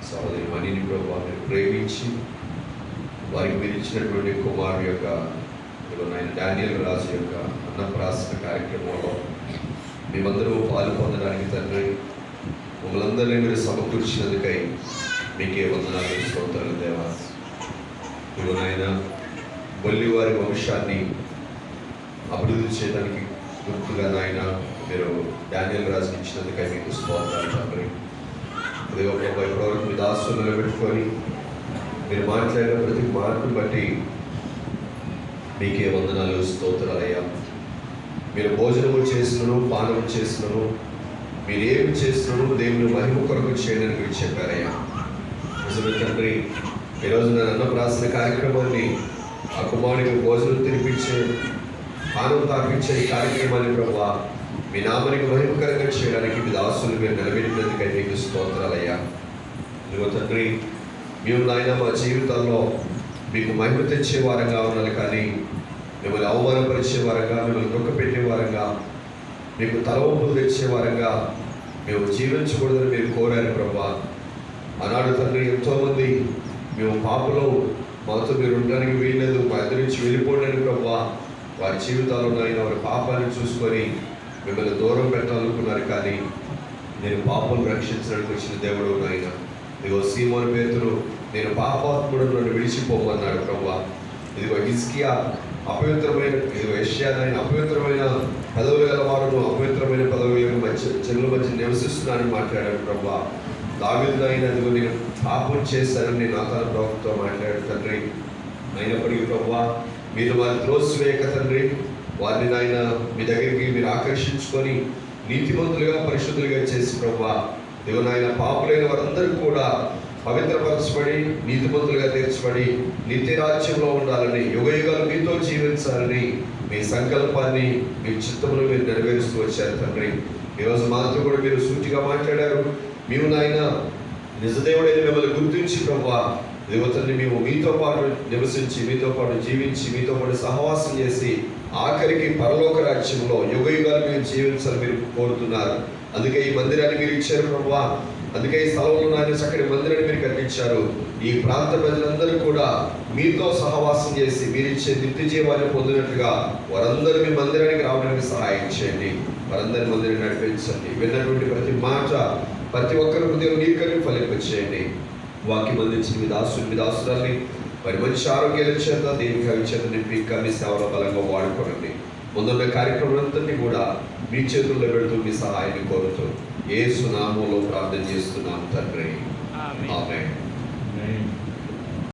సహోదరి మణిని ప్రభు వారిని ప్రేమించి వారికి మీరు ఇచ్చినటువంటి కుమారుడు యొక్క నాయన డానియల్ రాజు యొక్క అన్నప్రాసన కార్యక్రమంలో మేమందరూ పాలు పొందడానికి తండ్రి మమ్మల్ందరినీ మీరు సమకూర్చినందుకై మీకే వందనాలు స్తోత్రాలు దేవా. ఇదిగో నాయన బొల్లి వారి వంశాన్ని అభివృద్ధి చేయడానికి గుర్తుగా నాయన మీరు డానియల్ రాజుకి ఇచ్చినందుకై మీకు స్తోత్రాలు తండ్రి. ఇదిగో ప్రభు ఇప్పటివరకు మీ దాసులు నిలబెట్టుకొని మీరు మాట్లాడిన ప్రతి మాటను బట్టి మీకే వందనాలు స్తోత్రాలయ్యా. మీరు భోజనము చేసినను పానము చేసినను మీరు ఏమి చేసినను దేవుని మహిమ కొరకు చేయడానికి మీరు చెప్పారయ్యా. నిజమే తండ్రి, ఈరోజు నా అన్నప్రాసన కార్యక్రమాన్ని ఆ కుమారుడికి భోజనం తినిపించే పానం తాపించే ఈ కార్యక్రమాన్ని ప్రభావ మీ నామానికి మహిమకరంగా చేయడానికి మీ దాసులు మీరు నిలబెట్టినందుకై మీకు స్తోత్రాలయ్యా. ఇదిగో తండ్రి, మేము నాయన మా జీవితాల్లో మీకు మహిమ తెచ్చే వారంగా ఉండాలి, కానీ మిమ్మల్ని అవమానపరిచే వారంగా, మిమ్మల్ని దుఃఖపెట్టే వారంగా, మీకు తలవంపులు తెచ్చే వారంగా మేము జీవించకూడదని మీరు కోరారు ప్రభా. ఆనాడు తండ్రి ఎంతోమంది మేము పాపలో మాతో మీరు ఉండడానికి వీల్లేదు, మా ఇద్దరి నుంచి వెళ్ళిపోవడానికి ప్రభా వారి జీవితాల్లో నాయన వారి పాపాన్ని చూసుకొని మిమ్మల్ని దూరం పెట్టాలనుకున్నారు, కానీ నేను పాపం రక్షించడానికి వచ్చిన దేవుడు నాయన. ఇదిగో సీమోను పేతురు నేను పాపాత్ముడు నన్ను విడిచిపోమన్నాడు ప్రభా. ఇదిగో హిజ్కియా అపవిత్రమైన, ఇదిగో యెషయా నాయన అపవిత్రమైన పదవి గల వారు అపవిత్రమైన పదవి మధ్య జనుల మధ్య నివసిస్తున్నానని మాట్లాడాడు ప్రభా. దావీదు నాయన ఇదిగో నేను పాపం చేశానని నేను నాతాను ప్రవక్తతో మాట్లాడాడు తండ్రి. అయినప్పటికీ ప్రభా మీరు వారిని త్రోసివేయక తండ్రి, వారిని నాయన మీ దగ్గరికి మీరు ఆకర్షించుకొని నీతిమంతులుగా పరిశుద్ధులుగా చేసి ప్రభా ఇదిగో నాయన పాపులైన వారందరూ కూడా పవిత్రపరచబడి నీతిమంతులుగా తీర్చబడి నిత్య రాజ్యంలో ఉండాలని, యుగయుగాలు మీతో జీవించాలని మీ సంకల్పాన్ని మీ చిత్తమును మీరు నెరవేరుస్తూ వచ్చారు తండ్రి. ఈరోజు మాతో కూడా మీరు సూటిగా మాట్లాడారు. మేము నాయన నిజదేవుడైన మిమ్మల్ని గుర్తించి ప్రభా ఇదిగో తండ్రి మేము మీతో పాటు నివసించి మీతో పాటు జీవించి మీతో పాటు సహవాసం చేసి ఆఖరికి పరలోక రాజ్యంలో యుగయుగాలు మీరు జీవించాలని మీరు కోరుతున్నారు. అందుకే ఈ మందిరాన్ని మీరు ఇచ్చారు ప్రభా. అందుకే ఈ స్థలంలో నాయన చక్కటి మందిరాన్ని మీరు కట్టించారు. ఈ ప్రాంత ప్రజలందరూ కూడా మీతో సహవాసం చేసి మీరు ఇచ్చే నిత్య జీవాన్ని పొందినట్లుగా వారందరూ మీ మందిరానికి రావడానికి సహాయం చేయండి. వారందరి మందిరాన్ని నడిపించండి. విన్నటువంటి ప్రతి మాట ప్రతి ఒక్కరి హృదయం నీకని ఫలింపచేయండి. వాక్యం అందించిన మీ దాసురాల్ని మరి మంచి ఆరోగ్యాల చేత దేనికి అవి చేత నింపి ఇంకా మీ సేవల బలంగా వాడుకోనండి. ముందున్న కార్యక్రమాలంతటినీ కూడా మీ చేతుల్లో పెడుతూ మీ సహాయాన్ని కోరుతూ యేసు నామములో ప్రార్థన చేస్తున్నాం తండ్రి.